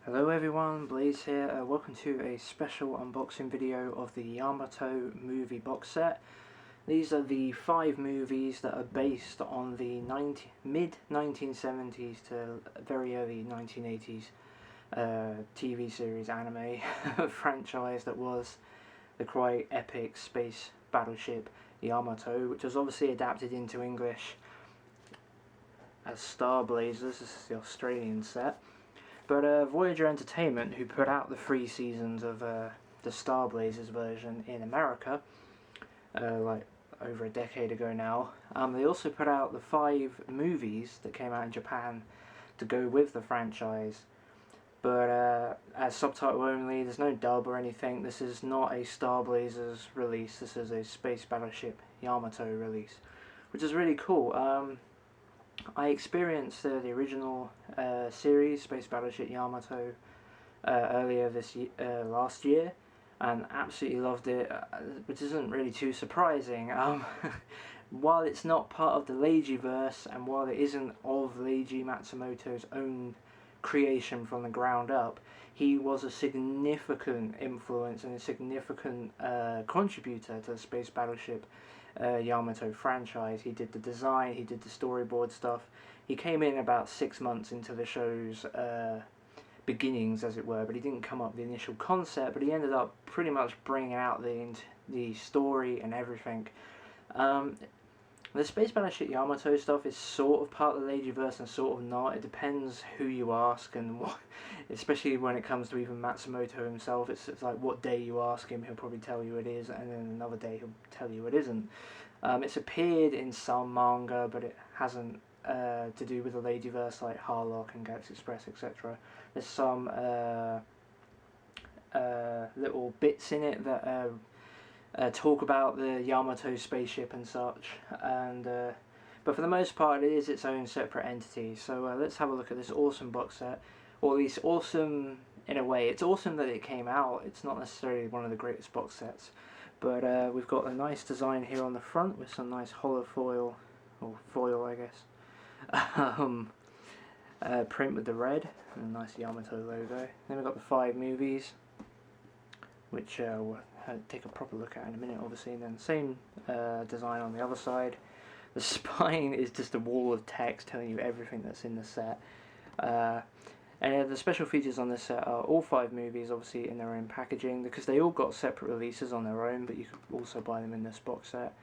Hello everyone, Blaze here. Welcome to a special unboxing video of the Yamato movie box set. These are the 5 movies that are based on the mid-1970s to very early 1980s TV series anime franchise that was the quite epic space battleship Yamato, which was obviously adapted into English as Star Blazers. This is the Australian set. But Voyager Entertainment, who put out the 3 seasons of the Star Blazers version in America, like over a decade ago now, they also put out the 5 movies that came out in Japan to go with the franchise. But as subtitle only, there's no dub or anything. This is not a Star Blazers release, this is a Space Battleship Yamato release, which is really cool. I experienced the original series, Space Battleship Yamato, earlier last year, and absolutely loved it, which isn't really too surprising. While it's not part of the Voyager-verse, and while it isn't of Leiji Matsumoto's own creation from the ground up, he was a significant influence and a significant contributor to the Space Battleship Yamato franchise. He did the design, he did the storyboard stuff. He came in about 6 months into the show's beginnings, as it were, but he didn't come up with the initial concept, but he ended up pretty much bringing out the story and everything. The Space Battleship Yamato stuff is sort of part of the Voyager-verse and sort of not. It depends who you ask, and what, especially when it comes to even Matsumoto himself. It's like what day you ask him, he'll probably tell you it is, and then another day he'll tell you it isn't. It's appeared in some manga, but it hasn't to do with the Voyager-verse, like Harlock and Galaxy Express, etc. There's some little bits in it that talk about the Yamato spaceship and such, and but for the most part it is its own separate entity. So let's have a look at this awesome box set, or at least awesome in a way. It's awesome that it came out. It's not necessarily one of the greatest box sets, but we've got a nice design here on the front with some nice hollow foil, or foil I guess, print with the red and a nice Yamato logo. Then we've got the 5 movies, which we'll take a proper look at in a minute, obviously. And then same design on the other side. The spine is just a wall of text telling you everything that's in the set. And the special features on this set are all 5 movies, obviously, in their own packaging, because they all got separate releases on their own, but you can also buy them in this box set.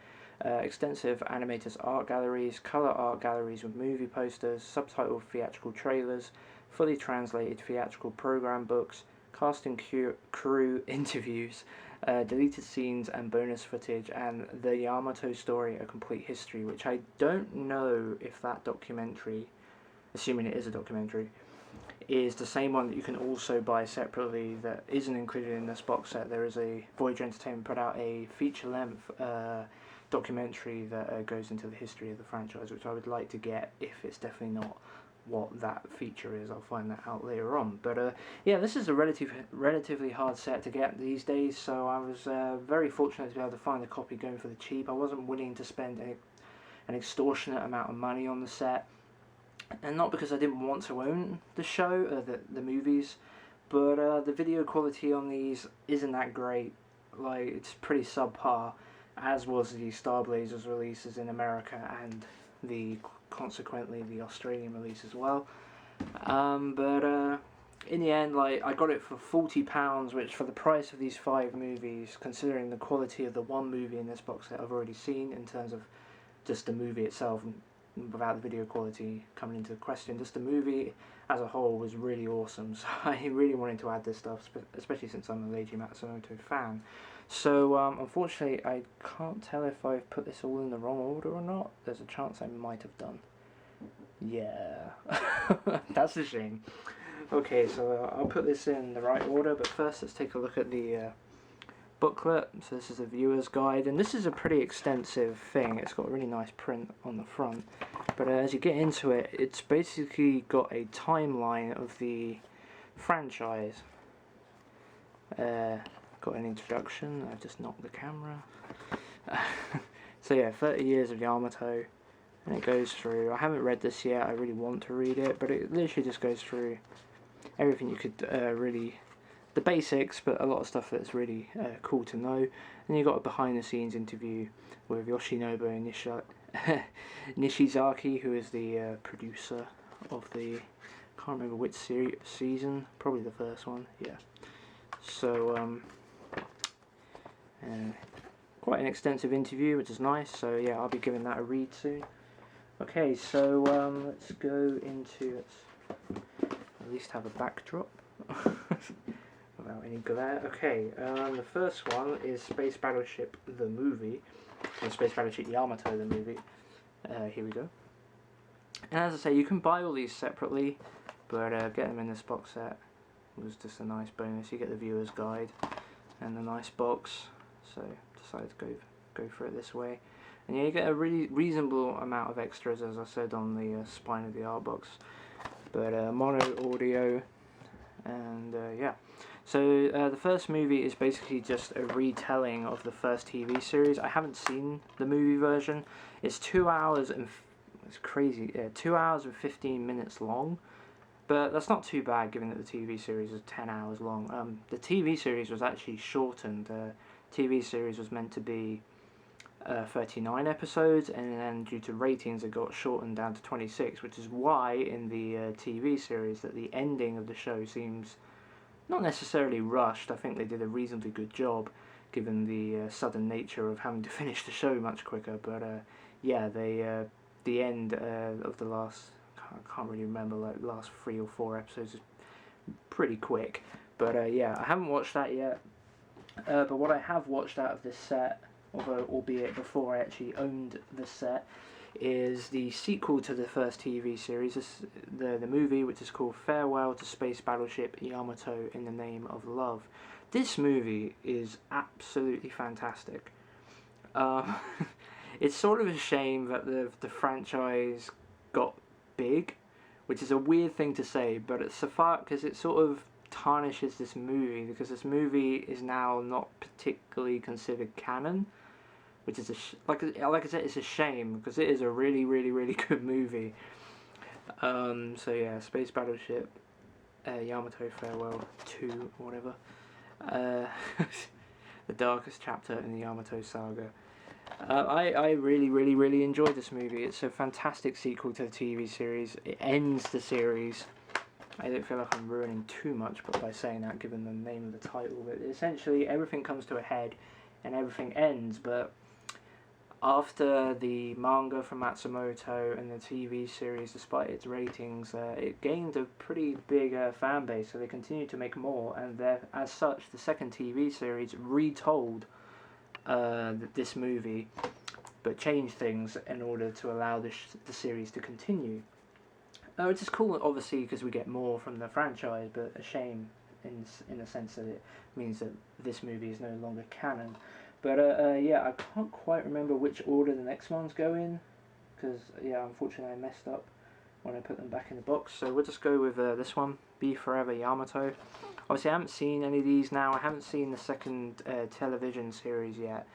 Extensive animators art galleries, colour art galleries with movie posters, subtitled theatrical trailers, fully translated theatrical program books, cast and crew interviews, deleted scenes and bonus footage, and the Yamato story, A Complete History, which I don't know if that documentary, assuming it is a documentary, is the same one that you can also buy separately that isn't included in this box set. There is a Voyager Entertainment put out a feature-length documentary that goes into the history of the franchise, which I would like to get if it's definitely not what that feature is. I'll find that out later on. But yeah, this is a relatively hard set to get these days, so I was very fortunate to be able to find a copy going for the cheap. I wasn't willing to spend an extortionate amount of money on the set, and not because I didn't want to own the show, the movies, but the video quality on these isn't that great. Like, it's pretty subpar, as was the Star Blazers releases in America and consequently the Australian release as well. But in the end, like, I got it for £40, which for the price of these 5 movies, considering the quality of the one movie in this box set I've already seen in terms of just the movie itself, without the video quality coming into question, just the movie as a whole was really awesome. So I really wanted to add this stuff, especially since I'm a Leiji Matsumoto fan. So unfortunately I can't tell if I've put this all in the wrong order or not. There's a chance I might have done. Yeah, that's a shame. Okay, so I'll put this in the right order, but first let's take a look at the booklet. So this is a viewer's guide, and this is a pretty extensive thing. It's got a really nice print on the front, but as you get into it, it's basically got a timeline of the franchise. Got an introduction. I've just knocked the camera. So yeah, 30 years of Yamato, and it goes through. I haven't read this yet. I really want to read it, but it literally just goes through everything you could really, the basics, but a lot of stuff that's really cool to know. And you got a behind the scenes interview with Yoshinobu Nishizaki, who is the producer of the, can't remember which season, probably the first one, yeah. So quite an extensive interview, which is nice. So yeah, I'll be giving that a read soon. Okay, so let's go into, let's at least have a backdrop without any glare. Okay, the first one is Space Battleship the movie, or Space Battleship Yamato the movie. Here we go. And as I say, you can buy all these separately, but get them in this box set was just a nice bonus. You get the viewer's guide and a nice box, so decided to go for it this way. And yeah, you get a really reasonable amount of extras, as I said, on the spine of the art box. But mono audio, and yeah. So the first movie is basically just a retelling of the first TV series. I haven't seen the movie version. It's 2 hours and it's crazy. 2 hours and 15 minutes long. But that's not too bad, given that the TV series is 10 hours long. The TV series was actually shortened. TV series was meant to be 39 episodes, and then due to ratings it got shortened down to 26, which is why in the TV series that the ending of the show seems not necessarily rushed. I think they did a reasonably good job, given the sudden nature of having to finish the show much quicker. But yeah, they the end of the last, I can't really remember, like last 3 or 4 episodes is pretty quick. But yeah, I haven't watched that yet. But what I have watched out of this set, although albeit before I actually owned the set, is the sequel to the first TV series, the movie, which is called Farewell to Space Battleship Yamato in the Name of Love. This movie is absolutely fantastic. It's sort of a shame that the franchise got big, which is a weird ththing to say, but it's so far because it sort of tarnishes this movie, because this movie is now not particularly considered canon, which is like I said, it's a shame, because it is a really good movie. So yeah, Space Battleship Yamato Farewell 2 or whatever, the darkest chapter in the Yamato saga. I really enjoyed this movie. It's a fantastic sequel to the TV series. It ends the series. I don't feel like I'm ruining too much but by saying that, given the name of the title, but essentially everything comes to a head and everything ends. But after the manga from Matsumoto and the TV series, despite its ratings, it gained a pretty big fan base, so they continued to make more, and as such the second TV series retold this movie, but changed things in order to allow the series to continue. Which is cool, obviously, because we get more from the franchise, but a shame in the sense that it means that this movie is no longer canon. But yeah, I can't quite remember which order the next ones go in, because yeah, unfortunately I messed up when I put them back in the box. So we'll just go with this one, Be Forever Yamato. Obviously I haven't seen any of these now. I haven't seen the second television series yet,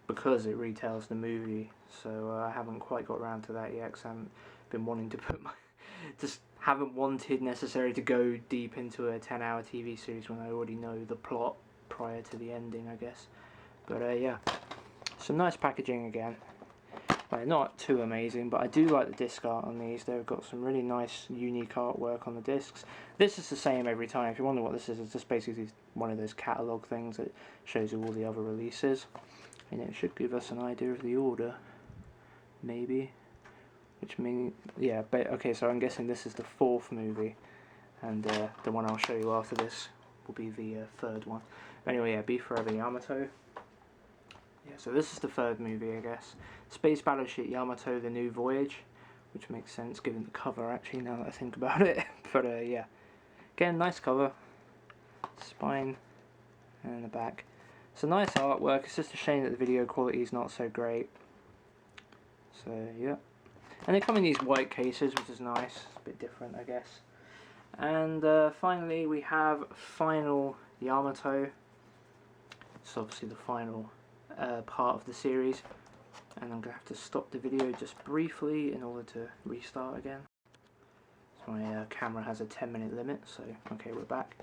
because it retells the movie. So I haven't quite got around to that yet, because I haven't been wanting to put my... just haven't wanted necessarily to go deep into a 10-hour TV series when I already know the plot prior to the ending, I guess. But yeah, some nice packaging again. Not too amazing, but I do like the disc art on these. They've got some really nice, unique artwork on the discs. This is the same every time. If you wonder what this is, it's just basically one of those catalogue things that shows you all the other releases. And it should give us an idea of the order, maybe. Which means, yeah, but okay, so I'm guessing this is the 4th movie, and the one I'll show you after this will be the 3rd one. But anyway, yeah, Be Forever Yamato. Yeah, so this is the 3rd movie, I guess. Space Battleship Yamato, The New Voyage, which makes sense given the cover, actually, now that I think about it. But yeah, again, nice cover, spine, and the back. It's a nice artwork. It's just a shame that the video quality is not so great. So yeah. And they come in these white cases, which is nice. It's a bit different, I guess. And finally, we have Final Yamato. It's obviously the final part of the series. And I'm going to have to stop the video just briefly in order to restart again. My camera has a 10-minute limit, so okay, we're back.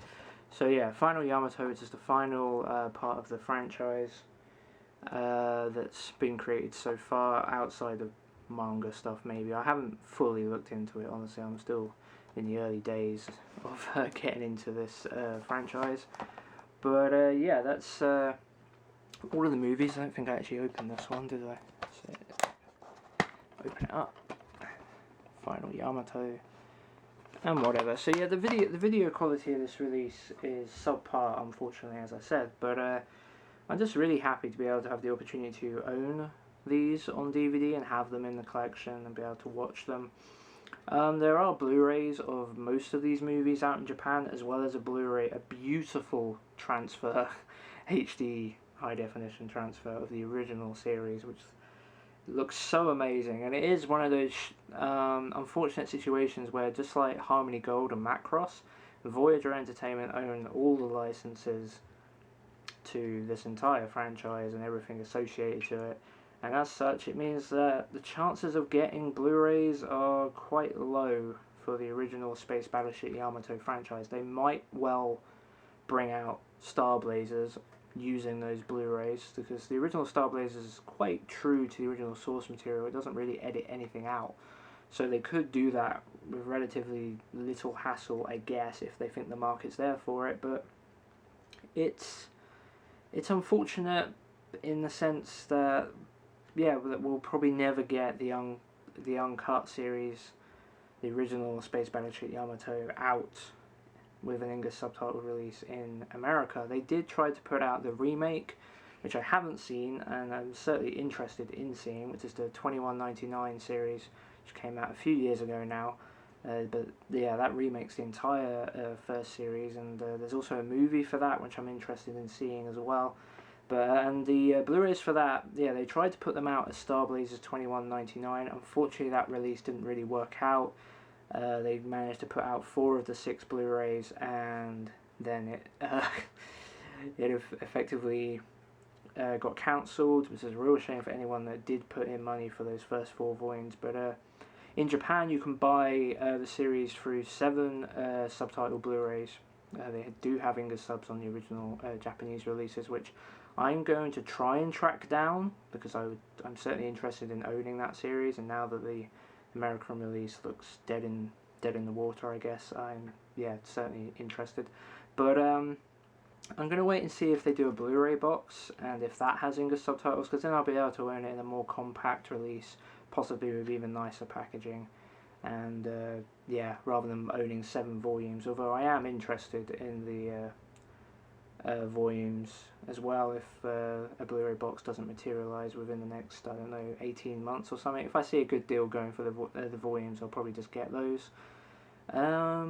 So yeah, Final Yamato is the final part of the franchise that's been created so far, outside of manga stuff maybe. I haven't fully looked into it, honestly. I'm still in the early days of getting into this franchise. But yeah, that's all of the movies. I don't think I actually opened this one, did I? So, open it up. Final Yamato. And whatever. So yeah, the video quality of this release is subpar, unfortunately, as I said. But I'm just really happy to be able to have the opportunity to own these on DVD and have them in the collection and be able to watch them. There are Blu-rays of most of these movies out in Japan, as well as a Blu-ray, a beautiful transfer, HD high definition transfer of the original series, which looks so amazing. And it is one of those unfortunate situations where, just like Harmony Gold and Macross, Voyager Entertainment own all the licenses to this entire franchise and everything associated to it, and as such it means that the chances of getting Blu-rays are quite low for the original Space Battleship Yamato franchise. They might well bring out Star Blazers using those Blu-rays, because the original Star Blazers is quite true to the original source material. It doesn't really edit anything out, so they could do that with relatively little hassle, I guess, if they think the market's there for it. But it's unfortunate in the sense that, yeah, that we'll probably never get the uncut series, the original Space Battleship Yamato, out with an English subtitle release in America. They did try to put out the remake, which I haven't seen and I'm certainly interested in seeing, which is the 2199 series, which came out a few years ago now. But yeah, that remakes the entire first series, and there's also a movie for that, which I'm interested in seeing as well. And the Blu-rays for that, yeah, they tried to put them out as Star Blazers 2199. Unfortunately, that release didn't really work out. They managed to put out 4 of the 6 Blu-rays, and then it effectively got cancelled, which is a real shame for anyone that did put in money for those first 4 volumes. But in Japan, you can buy the series through 7 subtitle Blu-rays. They do have English subs on the original Japanese releases, which I'm going to try and track down, because I'm certainly interested in owning that series. And now that the American release looks dead in the water, I guess I'm certainly interested. But I'm going to wait and see if they do a Blu-ray box and if that has English subtitles, because then I'll be able to own it in a more compact release, possibly with even nicer packaging. And yeah, rather than owning 7 volumes, although I am interested in the volumes as well, if a Blu-ray box doesn't materialise within the next, I don't know, 18 months or something. If I see a good deal going for the volumes, I'll probably just get those. I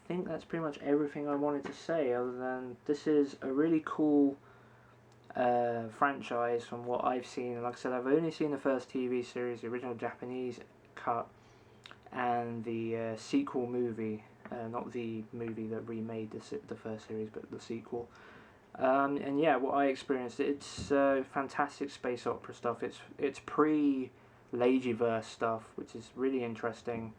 think that's pretty much everything I wanted to say, other than this is a really cool franchise from what I've seen. And like I said, I've only seen the first TV series, the original Japanese cut, and the sequel movie, not the movie that remade the first series, but the sequel. And yeah, what I experienced, it's fantastic space opera stuff. It's pre-Leijiverse stuff, which is really interesting,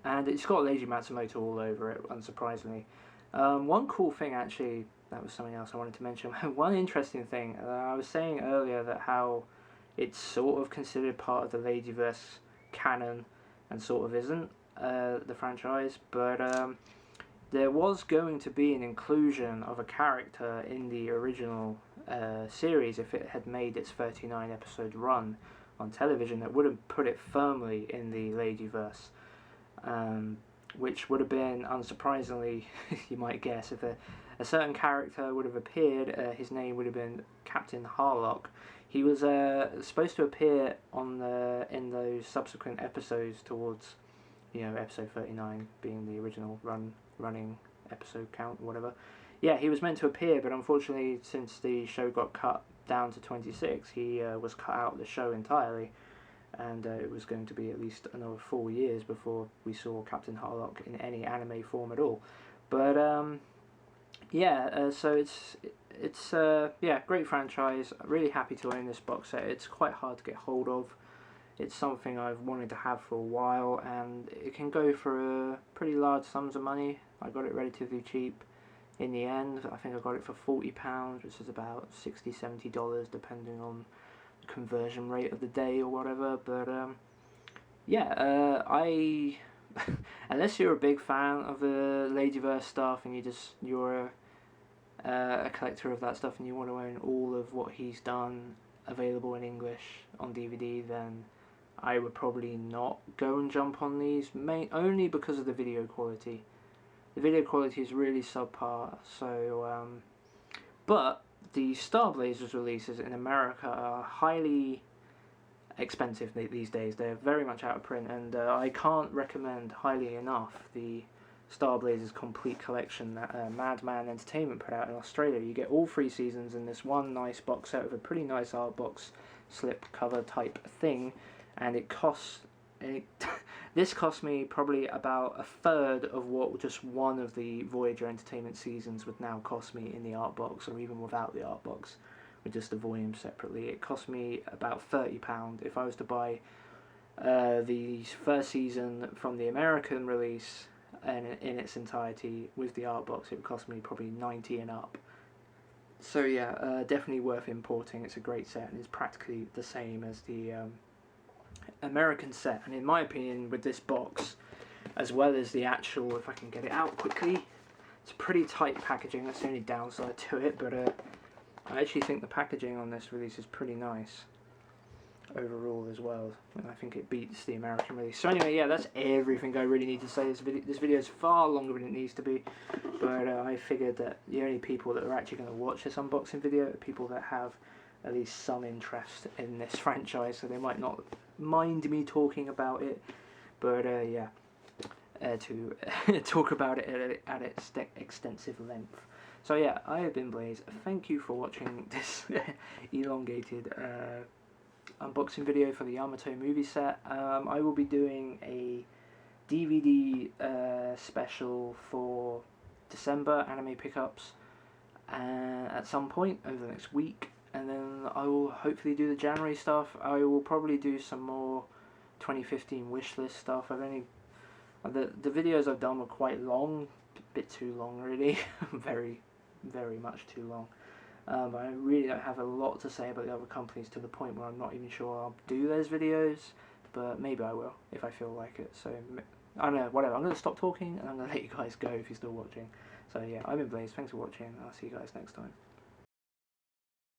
and it's got Leiji Matsumoto all over it, unsurprisingly. One cool thing, actually, that was something else I wanted to mention. One interesting thing, I was saying earlier that how it's sort of considered part of the Leijiverse canon and sort of isn't, the franchise, but there was going to be an inclusion of a character in the original series if it had made its 39 episode run on television that would have put it firmly in the Leijiverse, which would have been, unsurprisingly, you might guess, if a certain character would have appeared. His name would have been Captain Harlock. He was supposed to appear in those subsequent episodes towards, episode 39 being the original running episode count, or whatever. Yeah, he was meant to appear, but unfortunately, since the show got cut down to 26, he was cut out of the show entirely, and it was going to be at least another 4 years before we saw Captain Harlock in any anime form at all. But so it's great franchise. Really happy to own this box set. It's quite hard to get hold of It's something I've wanted to have for a while, and it can go for pretty large sums of money. I got it relatively cheap in the end. I think I got it for £40, which is about $60–70 depending on the conversion rate of the day or whatever. But I unless you're a big fan of the Ladyverse stuff and you're a collector of that stuff and you want to own all of what he's done available in English on DVD, then I would probably not go and jump on these, only because of the video quality. The video quality is really subpar, so but the Star Blazers releases in America are highly expensive these days. They're very much out of print, and I can't recommend highly enough the Star Blazers complete collection that Madman Entertainment put out in Australia. You get all 3 seasons in this one nice box set with a pretty nice art box slip cover type thing, and this cost me probably about a third of what just one of the Voyager Entertainment seasons would now cost me in the art box, or even without the art box, with just the volume separately. It cost me about £30 if I was to buy the first season from the American release and in its entirety with the art box. It would cost me probably $90 and up. So yeah, definitely worth importing. It's a great set and it's practically the same as the American set. And in my opinion, with this box, as well as the actual, if I can get it out quickly, it's pretty tight packaging. That's the only downside to it, but I actually think the packaging on this release is pretty nice overall as well, and I think it beats the American release. So anyway, yeah, that's everything I really need to say. This video is far longer than it needs to be, but I figured that the only people that are actually going to watch this unboxing video are people that have at least some interest in this franchise, so they might not mind me talking about it, but yeah, to talk about it at its extensive length. So yeah, I have been Blaze. Thank you for watching this elongated unboxing video for the Yamato movie set. I will be doing a DVD special for December anime pickups at some point over the next week, and then I will hopefully do the January stuff. I will probably do some more 2015 wishlist stuff. The videos I've done were quite long, a bit too long really, very much too long. I really don't have a lot to say about the other companies, to the point where I'm not even sure I'll do those videos, but maybe I will if I feel like it. So I don't know, whatever. I'm going to stop talking and I'm going to let you guys go if you're still watching. So yeah, I've been Blaze. Thanks for watching. I'll see you guys next time.